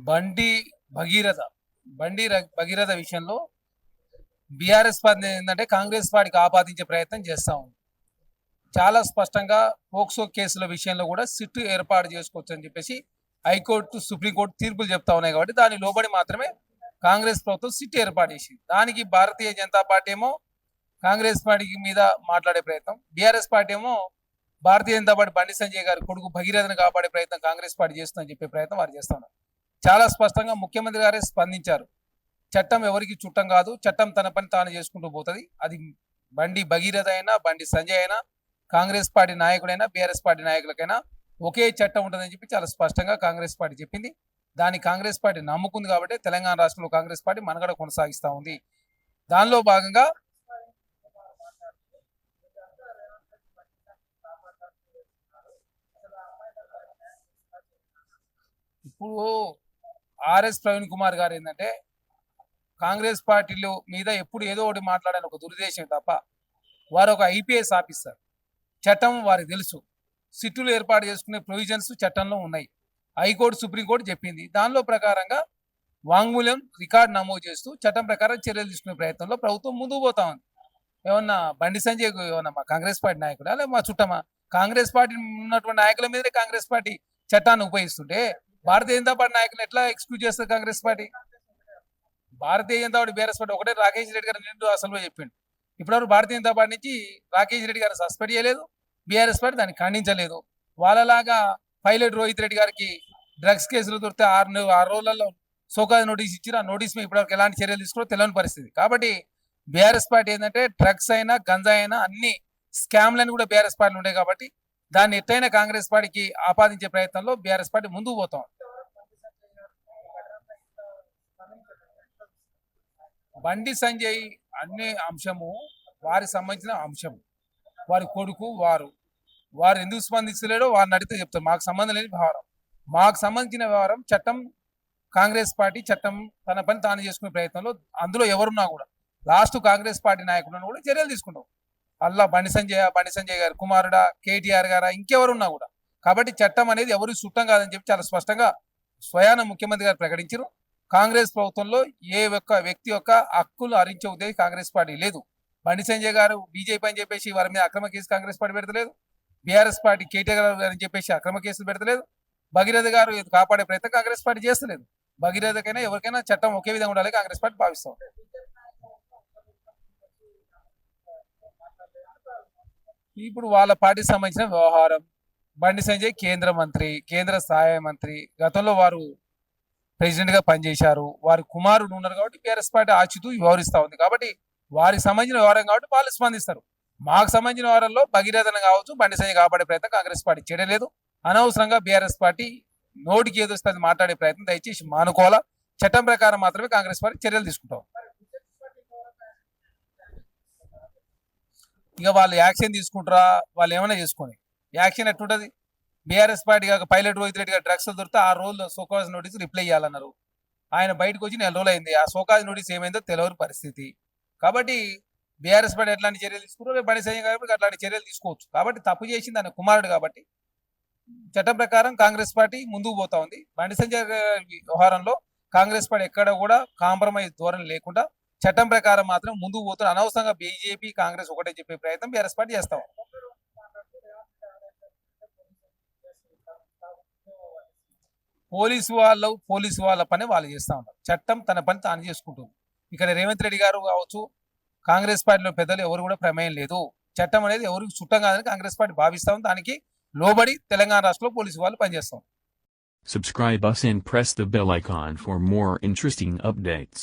బండి భగీరథ భగీరథ విషయంలో BRS party ఏంటంటే కాంగ్రెస్ పార్టీకి ఆపాదించే ప్రయత్నం చేస్తా ఉంది. చాలా స్పష్టంగా పోక్సో కేసుల విషయంలో కూడా సిట్టు ఏర్పాటు చేసుకోవచ్చు అని చెప్పేసి హైకోర్టు సుప్రీంకోర్టు తీర్పులు చెప్తా ఉన్నాయి. కాబట్టి దాని లోబడి మాత్రమే కాంగ్రెస్ ప్రభుత్వం సిట్టు ఏర్పాటు చేసింది. దానికి భారతీయ జనతా పార్టీ ఏమో కాంగ్రెస్ పార్టీ మీద మాట్లాడే ప్రయత్నం, బీఆర్ఎస్ పార్టీ ఏమో భారతీయ జనతా పార్టీ బండి సంజయ్ గారి కొడుకు భగీరథను కాపాడే ప్రయత్నం కాంగ్రెస్ పార్టీ చేస్తుందని చెప్పే ప్రయత్నం వారు చేస్తున్నారు. చాలా స్పష్టంగా ముఖ్యమంత్రి గారే స్పందించారు. చట్టం ఎవరికి చుట్టం కాదు, చట్టం తన పని తాను చేసుకుంటూ పోతుంది. అది బండి భగీరథ అయినా బండి సంజయ్ అయినా కాంగ్రెస్ పార్టీ నాయకుడైనా బీఆర్ఎస్ పార్టీ నాయకులకైనా ఒకే చట్టం ఉంటుందని చెప్పి చాలా స్పష్టంగా కాంగ్రెస్ పార్టీ చెప్పింది. దాన్ని కాంగ్రెస్ పార్టీ నమ్ముకుంది కాబట్టి తెలంగాణ రాష్ట్రంలో కాంగ్రెస్ పార్టీ మనగడ కొనసాగిస్తూ ఉంది. దానిలో భాగంగా ఇప్పుడు ఆర్ఎస్ ప్రవీణ్ కుమార్ గారు ఏంటంటే కాంగ్రెస్ పార్టీలో మీద ఎప్పుడు ఏదో ఒకటి మాట్లాడాలని ఒక దురుద్దేశం తప్ప వారు ఒక ఐపీఎస్ ఆఫీసర్. చట్టం వారికి తెలుసు. సిట్టులు ఏర్పాటు చేసుకునే ప్రొవిజన్స్ చట్టంలో ఉన్నాయి. హైకోర్టు సుప్రీంకోర్టు చెప్పింది. దానిలో ప్రకారంగా వాంగ్మూల్యం రికార్డు నమోదు చేస్తూ చట్టం ప్రకారం చర్యలు తీసుకునే ప్రయత్నంలో ప్రభుత్వం ముందుకు పోతా ఉంది. ఏమన్నా బండి సంజయ్ ఏమన్నా మా కాంగ్రెస్ పార్టీ నాయకుడా లేదా మా చుట్టమా? కాంగ్రెస్ పార్టీ ఉన్నటువంటి నాయకుల మీదనే కాంగ్రెస్ పార్టీ చట్టాన్ని ఉపయోగిస్తుంటే భారతీయ జనతా పార్టీ నాయకులు ఎట్లా ఎక్స్క్యూజ్ చేస్తుంది Congress party? Bharatiya Janata party BRS party ఒకటే రాకేష్ రెడ్డి గారు నిండు అసలు చెప్పిండు. ఇప్పటివరకు భారతీయ జనతా పార్టీ నుంచి రాకేష్ రెడ్డి గారు సస్పెండ్ చేయలేదు, బీఆర్ఎస్ పార్టీ దాన్ని ఖండించలేదు. వాళ్ళలాగా పైలట్ రోహిత్ రెడ్డి గారికి డ్రగ్స్ కేసులు దొరికితే 6 రోజులలో సోకాజ్ నోటీస్ ఇచ్చారు. ఆ నోటీస్ మీద ఇప్పటివరకు ఎలాంటి చర్యలు తీసుకోవో తెలియని పరిస్థితి. కాబట్టి బీఆర్ఎస్ పార్టీ ఏంటంటే డ్రగ్స్ అయినా గంజా అయినా అన్ని స్కామ్లని కూడా బీఆర్ఎస్ పార్టీలు ఉంటాయి. కాబట్టి దాన్ని ఎట్టయినా కాంగ్రెస్ పార్టీకి ఆపాదించే ప్రయత్నంలో బీఆర్ఎస్ పార్టీ ముందుకు పోతాం. బండి సంజయ్ అనే అంశము వారికి సంబంధించిన అంశము. వారి కొడుకు వారు ఎందుకు స్పందించలేడో వారిని అడిగితే చెప్తారు. మాకు సంబంధం లేని వ్యవహారం. మాకు సంబంధించిన వ్యవహారం చట్టం. కాంగ్రెస్ పార్టీ చట్టం తన పని తాను చేసుకునే ప్రయత్నంలో అందులో ఎవరున్నా కూడా లాస్ట్ కాంగ్రెస్ పార్టీ నాయకులను కూడా చర్యలు తీసుకుంటాం. అల్లా బండి సంజయ్ గారు కుమారుడా, కేటీఆర్ గారా, ఇంకెవరున్నా కూడా. కాబట్టి చట్టం అనేది ఎవరు చుట్టం కాదని చెప్పి చాలా స్పష్టంగా స్వయాన ముఖ్యమంత్రి గారు ప్రకటించారు. కాంగ్రెస్ ప్రభుత్వంలో ఏ ఒక్క వ్యక్తి యొక్క హక్కులు హరించే ఉద్దేశం కాంగ్రెస్ పార్టీ లేదు. బండి సంజయ్ గారు బీజేపీ అని చెప్పేసి వారి మీద అక్రమ కేసు కాంగ్రెస్ పార్టీ పెడతలేదు. బీఆర్ఎస్ పార్టీ కేటీఆర్ గారు అని చెప్పేసి అక్రమ కేసులు పెడతలేదు. భగీరథ గారు కాపాడే ప్రయత్నం కాంగ్రెస్ పార్టీ చేస్తలేదు. భగీరథకైనా ఎవరికైనా చట్టం ఒకే విధంగా ఉండాలి కాంగ్రెస్ పార్టీ భావిస్తాం. ఇప్పుడు వాళ్ళ పార్టీకి సంబంధించిన వ్యవహారం. బండి సంజయ్ కేంద్ర మంత్రి, కేంద్ర సహాయ మంత్రి. గతంలో వారు ప్రెసిడెంట్ గా పనిచేశారు. వారి కుమారుడు ఉన్నారు కాబట్టి బీఆర్ఎస్ పార్టీ ఆచితూ వ్యవహరిస్తా ఉంది. కాబట్టి వారికి సంబంధించిన వ్యవహారం కాబట్టి వాళ్ళు స్పందిస్తారు. మాకు సంబంధించిన వ్యవహారంలో భగీరథను కావచ్చు బండి సంజయ్ కాపాడే ప్రయత్నం కాంగ్రెస్ పార్టీ చేయలేదు. అనవసరంగా బీఆర్ఎస్ పార్టీ నోటికి ఏదో వస్తుంది మాట్లాడే ప్రయత్నం దయచేసి మానుకోవాలా. చట్టం ప్రకారం మాత్రమే కాంగ్రెస్ పార్టీ చర్యలు తీసుకుంటాం. ఇక వాళ్ళు యాక్షన్ తీసుకుంటారా, వాళ్ళు ఏమైనా చేసుకొని యాక్షన్ ఎట్టుంటది? బీఆర్ఎస్ పార్టీ కాక పైలట్ రోహిత్ రెడ్డి గారు డ్రగ్స్ దొరికితే 6 రోజులు సోకాజ్ నోటీస్ రిప్లై చేయాలన్నారు. ఆయన బయటకు వచ్చి 4 రోజులు అయింది. ఆ సోకాజ్ నోటీస్ ఏమైందో తెలియని పరిస్థితి. కాబట్టి బీఆర్ఎస్ పార్టీ ఎట్లాంటి చర్యలు తీసుకుంటారు, బండి సంజయ్ గారు అట్లాంటి చర్యలు తీసుకోవచ్చు. కాబట్టి తప్పు చేసింది ఆయన కుమారుడు కాబట్టి చట్టం ప్రకారం కాంగ్రెస్ పార్టీ ముందుకు పోతా ఉంది. బండి సంజయ్ వ్యవహారంలో కాంగ్రెస్ పార్టీ ఎక్కడ కూడా కాంప్రమైజ్ ధోరణి లేకుండా చట్టం ప్రకారం మాత్రం ముందుకు పోతున్న. అనవసరంగా బీజేపీ కాంగ్రెస్ ఒకటే చెప్పే ప్రయత్నం బీఆర్ఎస్ పార్టీ చేస్తాం. పోలీసు వాళ్ళ పని వాళ్ళు చేస్తా ఉంటారు. చట్టం తన పని తాను చేసుకుంటుంది. ఇక్కడ రేవంత్ రెడ్డి గారు కావచ్చు కాంగ్రెస్ పార్టీలో పెద్దలు ఎవరు కూడా ప్రమేయం లేదు. చట్టం అనేది ఎవరికి చుట్టం కాదని కాంగ్రెస్ పార్టీ భావిస్తాం. దానికి లోబడి తెలంగాణ రాష్ట్రంలో పోలీసు వాళ్ళు పనిచేస్తాం. Subscribe us and press the bell icon for more interesting updates.